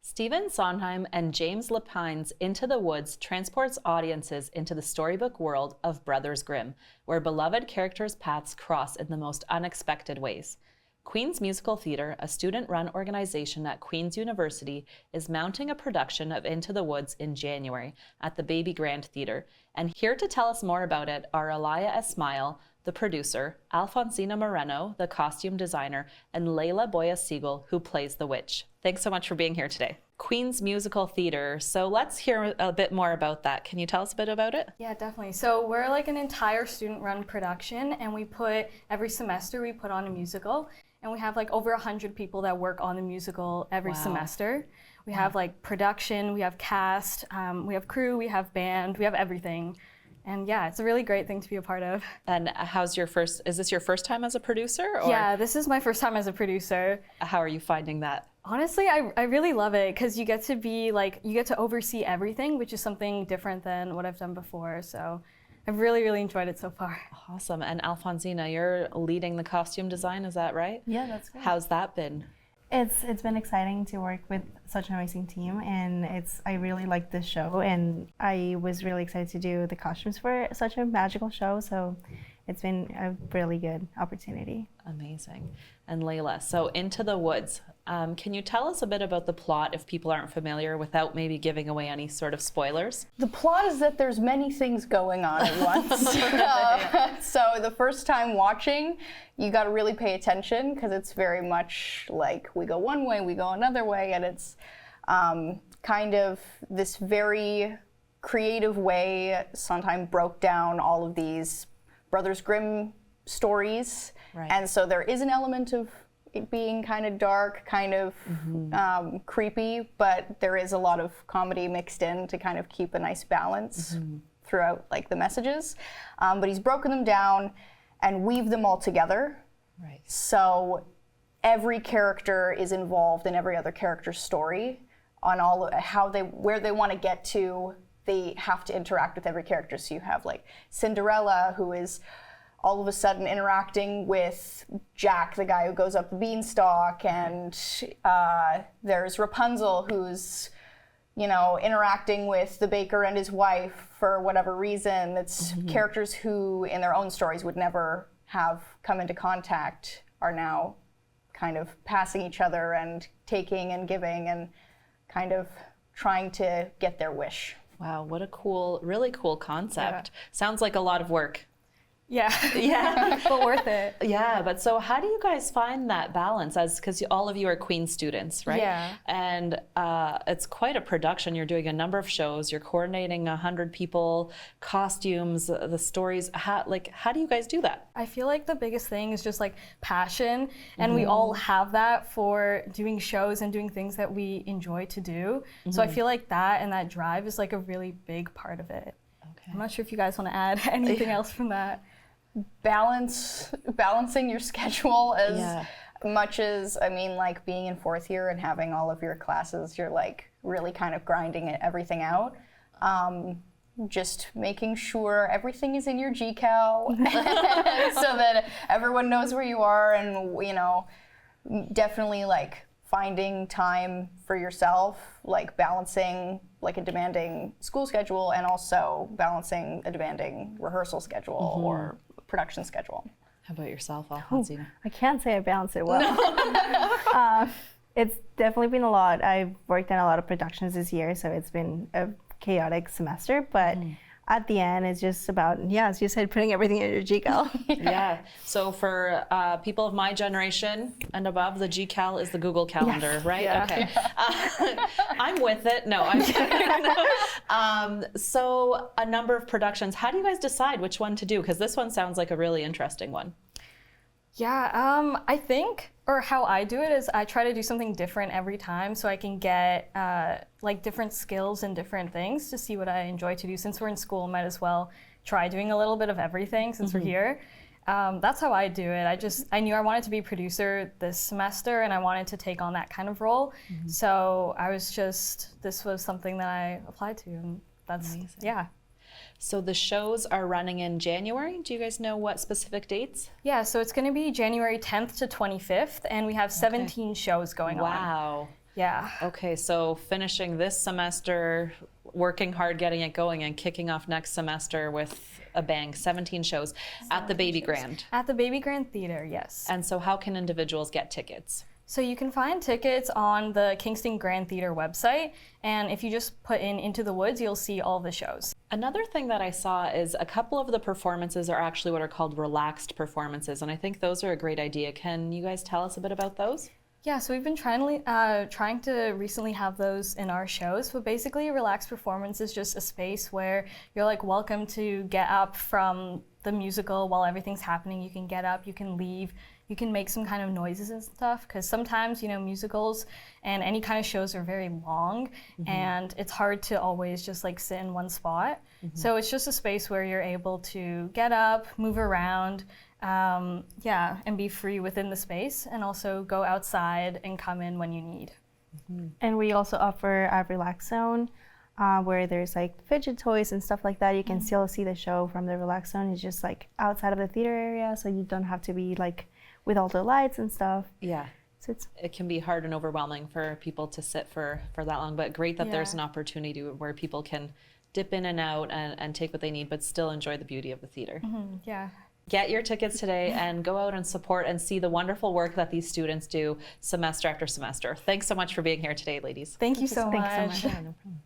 Stephen Sondheim and James Lapine's Into the Woods transports audiences into the storybook world of Brothers Grimm, where beloved characters' paths cross in the most unexpected ways. Queen's Musical Theatre, a student-run organization at Queen's University, is mounting a production of Into the Woods in January at the Baby Grand Theatre. And here to tell us more about it are Alaya Esmail, the producer, Alfonsina Moreno, the costume designer, and Layla Boya-Siegel, who plays the witch. Thanks so much for being here today. Queen's Musical Theatre. So let's hear a bit more about that. Can you tell us a bit about it? Yeah, definitely. So we're like an entire student-run production, and every semester we put on a musical. And we have like over 100 people that work on the musical every semester. We have like production, we have cast, we have crew, we have band, we have everything. And yeah, it's a really great thing to be a part of. And is this your first time as a producer? Or? Yeah, this is my first time as a producer. How are you finding that? Honestly, I really love it because you get to oversee everything, which is something different than what I've done before. So I've really, really enjoyed it so far. Awesome. And Alfonsina, you're leading the costume design, is that right? Yeah, that's great. How's that been? It's been exciting to work with such an amazing team, and I really like this show, and I was really excited to do the costumes for such a magical show, so it's been a really good opportunity. Amazing. And Layla, so Into the Woods. Can you tell us a bit about the plot if people aren't familiar without maybe giving away any sort of spoilers? The plot is that there's many things going on at once. So the first time watching, you got to really pay attention because it's very much like we go one way, we go another way, and it's kind of this very creative way Sondheim broke down all of these Brothers Grimm stories. Right. And so there is an element of it being kind of dark, kind of creepy, but there is a lot of comedy mixed in to kind of keep a nice balance throughout like the messages. But he's broken them down and weaved them all together. Right. So every character is involved in every other character's story on where they want to get to. They have to interact with every character. So you have like Cinderella, who is all of a sudden interacting with Jack, the guy who goes up the beanstalk, and there's Rapunzel, who's, interacting with the baker and his wife for whatever reason. It's characters who, in their own stories, would never have come into contact are now kind of passing each other and taking and giving and kind of trying to get their wish. Wow, what a really cool concept. Yeah. Sounds like a lot of work. Yeah. Yeah. But worth it. Yeah, but so how do you guys find that balance because all of you are Queen students, right? Yeah. And it's quite a production. You're doing a number of shows. You're coordinating 100 people, costumes, the stories. How do you guys do that? I feel like the biggest thing is just like passion. And we all have that for doing shows and doing things that we enjoy to do. So I feel like that and that drive is like a really big part of it. Okay. I'm not sure if you guys want to add anything else from that. Balancing your schedule as much as, like being in fourth year and having all of your classes, you're like really kind of grinding everything out. Just making sure everything is in your GCal so that everyone knows where you are, and definitely like finding time for yourself, like balancing like a demanding school schedule and also balancing a demanding rehearsal schedule or production schedule. How about yourself, Alfonsina? I can't say I balance it well. It's definitely been a lot. I've worked on a lot of productions this year, so it's been a chaotic semester, but at the end, it's just about, as you said, putting everything in your GCal. Yeah. So for people of my generation and above, the GCal is the Google Calendar, right? Yeah. Okay. I'm with it. No, I'm kidding. So a number of productions. How do you guys decide which one to do? Because this one sounds like a really interesting one. Yeah, I think, or how I do it is I try to do something different every time so I can get like different skills and different things to see what I enjoy to do. Since we're in school, might as well try doing a little bit of everything since we're here. That's how I do it. I knew I wanted to be a producer this semester and I wanted to take on that kind of role. So this was something that I applied to, and that's amazing. Yeah. So the shows are running in January. Do you guys know what specific dates? Yeah, so it's going to be January 10th to 25th, and we have 17 shows going on. Wow. Yeah. Okay, so finishing this semester, working hard, getting it going, and kicking off next semester with a bang, 17 shows at the Baby Grand. At the Baby Grand Theater, yes. And so how can individuals get tickets? So you can find tickets on the Kingston Grand Theater website, and if you just put in Into the Woods, you'll see all the shows. Another thing that I saw is a couple of the performances are actually what are called relaxed performances, and I think those are a great idea. Can you guys tell us a bit about those? Yeah, so we've been trying to recently have those in our shows, but basically a relaxed performance is just a space where you're like welcome to get up from the musical while everything's happening. You can get up, you can leave, you can make some kind of noises and stuff, because sometimes, you know, musicals and any kind of shows are very long, and it's hard to always just like sit in one spot. So it's just a space where you're able to get up, move around, and be free within the space, and also go outside and come in when you need. And we also offer a relax zone where there's like fidget toys and stuff like that. You can still see the show from the relax zone. It's just like outside of the theater area, so you don't have to be like with all the lights and stuff. Yeah. So it can be hard and overwhelming for people to sit for that long, but great that there's an opportunity where people can dip in and out and take what they need, but still enjoy the beauty of the theater. Yeah. Get your tickets today and go out and support and see the wonderful work that these students do semester after semester. Thanks so much for being here today, ladies. Thank you so much. Thanks so much. Yeah, no problem.